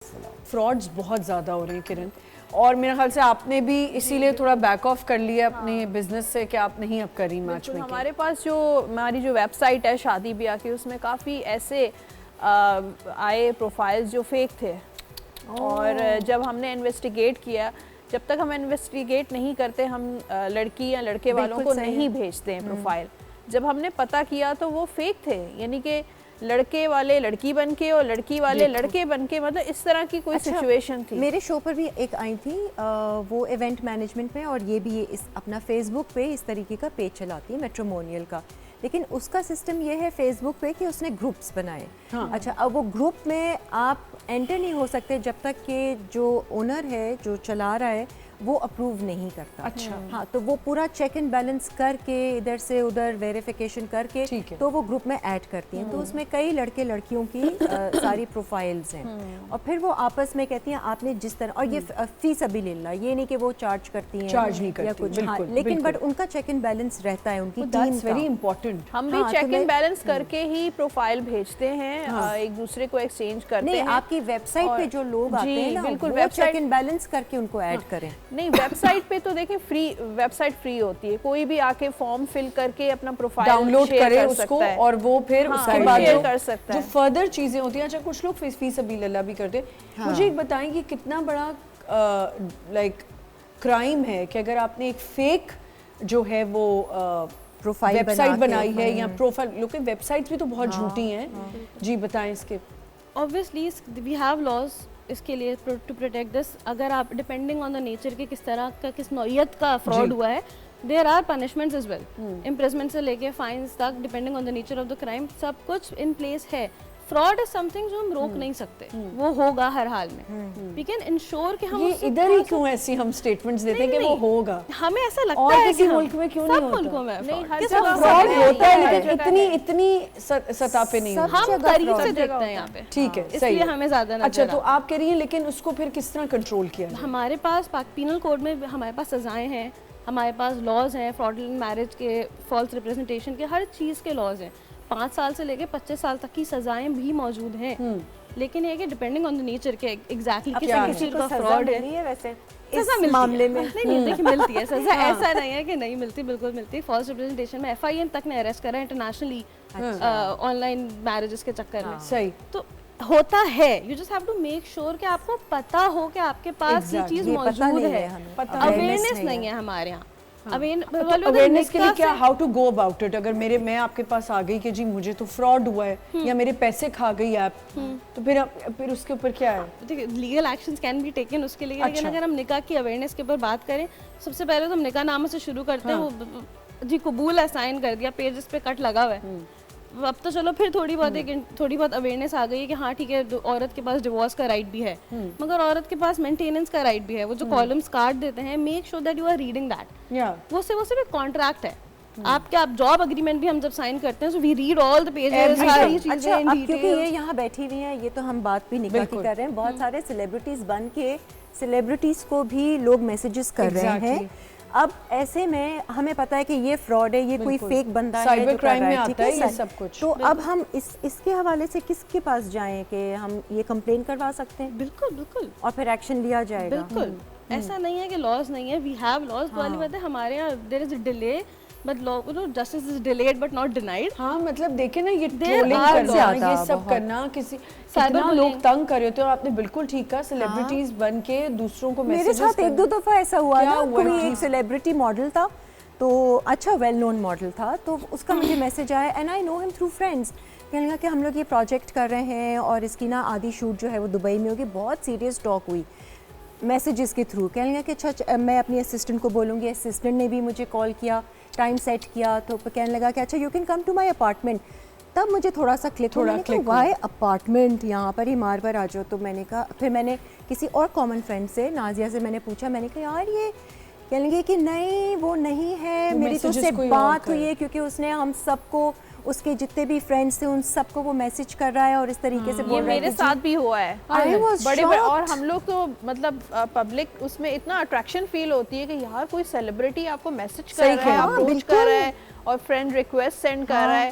Frauds بہت زیادہ ہو رہے ہیں کرن, اور میرے خیال سے آپ نے بھی اسی لیے تھوڑا بیک آف کر لیا اپنے بزنس سے کہ آپ نہیں اب کری میچ میکنگ. ہمارے پاس جو ہماری جو ویب سائٹ ہے شادی بیاہ کی, اس میں کافی ایسے آئے پروفائلز جو فیک تھے, اور جب ہم نے انویسٹیگیٹ کیا, جب تک ہم انویسٹیگیٹ نہیں کرتے ہم لڑکی یا لڑکے والوں کو نہیں بھیجتے ہیں پروفائل. جب ہم نے پتہ کیا تو وہ فیک تھے, یعنی کہ لڑکے والے لڑکی بن کے اور لڑکی والے لڑکے بن کے, مطلب اس طرح کی کوئی سچویشن تھی. میرے شو پر بھی ایک آئی تھی, وہ ایونٹ مینجمنٹ میں, اور یہ بھی اپنا فیس بک پہ اس طریقے کا پیج چلاتی ہے میٹرومونیل کا, لیکن اس کا سسٹم یہ ہے فیس بک پہ کہ اس نے گروپس بنائے. اچھا, اب وہ گروپ میں آپ انٹر نہیں ہو سکتے جب تک کہ جو اونر ہے جو چلا رہا ہے وہ اپروو نہیں کرتا. اچھا, ہاں, تو وہ پورا چیک اینڈ بیلنس کر کے ادھر سے ادھر ویریفیکیشن کر کے تو وہ گروپ میں ایڈ کرتی ہیں. تو اس میں کئی لڑکے لڑکیوں کی ساری پروفائلز ہیں, اور پھر وہ آپس میں کہتی ہیں آپ نے جس طرح, اور یہ فی سبیل اللہ, یہ نہیں کہ وہ چارج کرتی ہیں یا کچھ, لیکن بٹ ان کا چیک اینڈ بیلنس رہتا ہے ان کی ٹیم کا. Very important. ہم بھی چیک اینڈ بیلنس کر کے ہی پروفائل بھیجتے ہیں, ایک دوسرے کو ایکسچینج کرتے ہیں. نہیں, آپ کی ویب سائٹ پہ جو لوگ آتے ہیں نا, بالکل وہ چیک اینڈ بیلنس کر کے ان کو ایڈ کریں. نہیں, ویب سائٹ پہ تو دیکھیں فری, ویب سائٹ فری ہوتی ہے, کوئی بھی آ کے فارم فل کر کے اپنا پروفائل ڈاؤن لوڈ کرے اس کو, اور وہ پھر اس کے بعد شیئر کر سکتا ہے. جو فردر چیزیں ہوتی ہیں, اچھا کچھ لوگ فی سبیل اللہ بھی کرتے ہیں. مجھے ایک بتائیں کہ کتنا بڑا لائک کرائم ہے کہ اگر آپ نے ایک فیک جو ہے وہ پروفائل ویب سائٹ بنائی ہے, یا پروفائل, لوگ ویب سائٹس بھی تو بہت جھوٹی ہیں. جی بتائیں اس کے. obviously we have laws اس کے لیے ٹو پروٹیکٹ دس. اگر آپ ڈپینڈنگ آن دا نیچر کے کس طرح کا, کس نوعیت کا فراڈ ہوا ہے, there are punishments as well, imprisonment سے لے کے فائنس تک, depending on the nature of the crime, سب کچھ ان پلیس ہے. فراڈ از سم تھنگ جو ہم روک نہیں سکتے, وہ ہوگا ہر حال میں. وی کین انشور کہ ہم ادھر ہی کیوں ایسی ہم اسٹیٹمنٹس دیتے ہیں کہ وہ ہوگا, ہمیں ایسا لگتا اور ہے کسی ملک میں کیوں نہیں ہوتا. سب ملکوں میں فراڈ ہوتا ہے, لیکن اتنی سطح پہ نہیں ہوتا. ہم قریب سے دیکھتے ہیں یہاں پہ, ٹھیک ہے, اس لیے ہمیں زیادہ نظر. اچھا, تو آپ کہہ رہی ہیں لیکن اس کو پھر کس طرح کنٹرول کیا جائے؟ ہمارے پاس پینل کوڈ میں ہمارے پاس سزائیں ہیں, ہمارے پاس لاز ہیں, فراڈلنٹ میرج کے, فالس ریپرزنٹیشن کے, ہر چیز کے لاز ہیں. 5 سال سے لے کے 25 سال تک کی سزائیں بھی موجود ہیں, لیکن یہ کہ ڈپینڈنگ آن دا نیچر کے ایگزیکٹلی کسی کا فراڈ ہے. ویسے سزا ملتی ہے, نہیں دیکھیے ملتی ہے سزا, ایسا نہیں ہے کہ نہیں ملتی, بالکل ملتی ہے. فالس ریپرزنٹیشن میں FIN تک نے اریسٹ کرا انٹرنیشنلی آن لائن میرجز کے چکر میں. صحیح, تو ہوتا ہے. You just have to make sure کہ آپ کو پتہ ہو کہ آپ کے پاس یہ چیز موجود ہے. اویئرنیس نہیں ہے ہمارے یہاں. اویئرنیس کے لیے کیا, how to go about it? اگر میں آپ کے پاس آ گئی کہ جی مجھے تو فراڈ ہوا ہے, یا میرے پیسے کھا گئی ایپ, تو پھر اس کے اوپر کیا ہے؟ دیکھیے legal actions can be taken اس کے لیے, لیکن اگر ہم نکاح کی اویئرنیس کے اوپر بات کریں, سب سے پہلے تو ہم نکاح نامہ سے شروع کرتے ہیں. وہ جی قبول ہے, سائن کر دیا, پیجز پہ کٹ لگا ہوا ہے. اب تو چلو پھر تھوڑی بہت اویئرنیس آ گئی ہے کہ ہاں ٹھیک ہے, عورت کے پاس ڈیورس کا رائٹ بھی ہے, مگر عورت کے پاس مینٹیننس کا رائٹ بھی ہے. وہ جو کالمز کاٹ دیتے ہیں, make sure that you are reading that. وہ صرف ایک کانٹریکٹ ہے. آپ کیا جاب اگریمنٹ بھی ہم جب سائن کرتے ہیں, سو we read all the pages, ساری چیزیں ان ڈیٹیل. کیونکہ یہ یہاں بیٹھی ہوئی ہیں, یہ تو ہم بات بھی نکاح کی کر رہے ہیں, بہت سارے سیلیبریٹیز بن کے سیلیبریٹیز کو بھی لوگ میسیجز کر رہے ہیں. اب ایسے میں ہمیں پتہ ہے کہ یہ فراڈ ہے, یہ کوئی فیک بندہ ہے, سائبر کرائم میں آتا ہے یہ سب کچھ. تو اب ہم اس کے حوالے سے کس کے پاس جائیں کہ ہم یہ کمپلین کروا سکتے ہیں؟ بالکل, اور پھر ایکشن لیا جائے گا. بالکل, ایسا نہیں ہے کہ لاز نہیں ہے, وی ہیو لاز. والی بات ہے ہمارے یہاں there is a delay, but justice is delayed but not denied. ہاں, مطلب دیکھیں نا, یہ ٹرولنگ کرنا, یہ سب کرنا, کتنا لوگ تنگ کر رہے ہوتے ہیں. اور آپ نے بالکل ٹھیک کہا, سیلیبریٹیز بن کے دوسروں کو میرے ساتھ 1-2 دفعہ ایسا ہوا نا, کوئی ایک سیلیبریٹی ماڈل تھا, تو اچھا ویل نون ماڈل تھا, تو اس کا مجھے میسج آیا, اینڈ آئی نو ہم تھرو فرینڈس, کہنے لگا کہ ہم لوگ یہ پروجیکٹ کر رہے ہیں, اور اس کی نا آدھی شوٹ جو ہے وہ دبئی میں ہوگی. بہت سیریس ٹاک ہوئی میسیجز کے تھرو. کہنے لگا کہ اچھا میں اپنی اسسٹنٹ کو بولوں گی. اسسٹنٹ نے بھی مجھے کال کیا, ٹائم سیٹ کیا, تو کہنے لگا کہ اچھا you can come to my apartment. تب مجھے تھوڑا سا کلک وائی اپارٹمنٹ, یہاں پر ہی مار پر آ جاؤ. تو میں نے کہا, پھر میں نے کسی اور کامن فرینڈ سے, نازیہ سے, میں نے پوچھا, میں نے کہا یار یہ کہنے لگے کہ نہیں وہ نہیں ہے, میری تو اس سے بات ہوئی ہے, کیونکہ اس نے ہم سب کو, اس کے جتنے بھی فرینڈس تھے ان سب کو وہ میسج کر رہا ہے, اور اس طریقے سے بول رہا ہے. یہ میرے ساتھ بھی ہوا ہے بڑے, اور ہم لوگ تو مطلب پبلک اس میں اتنا اٹریکشن فیل ہوتی ہے کہ یار کوئی سیلیبریٹی آپ کو میسج کر رہا ہے, اپروچ کر رہا ہے, اور فرینڈ ریکویسٹ سینڈ کر رہا ہے.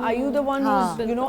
are you the one who's you know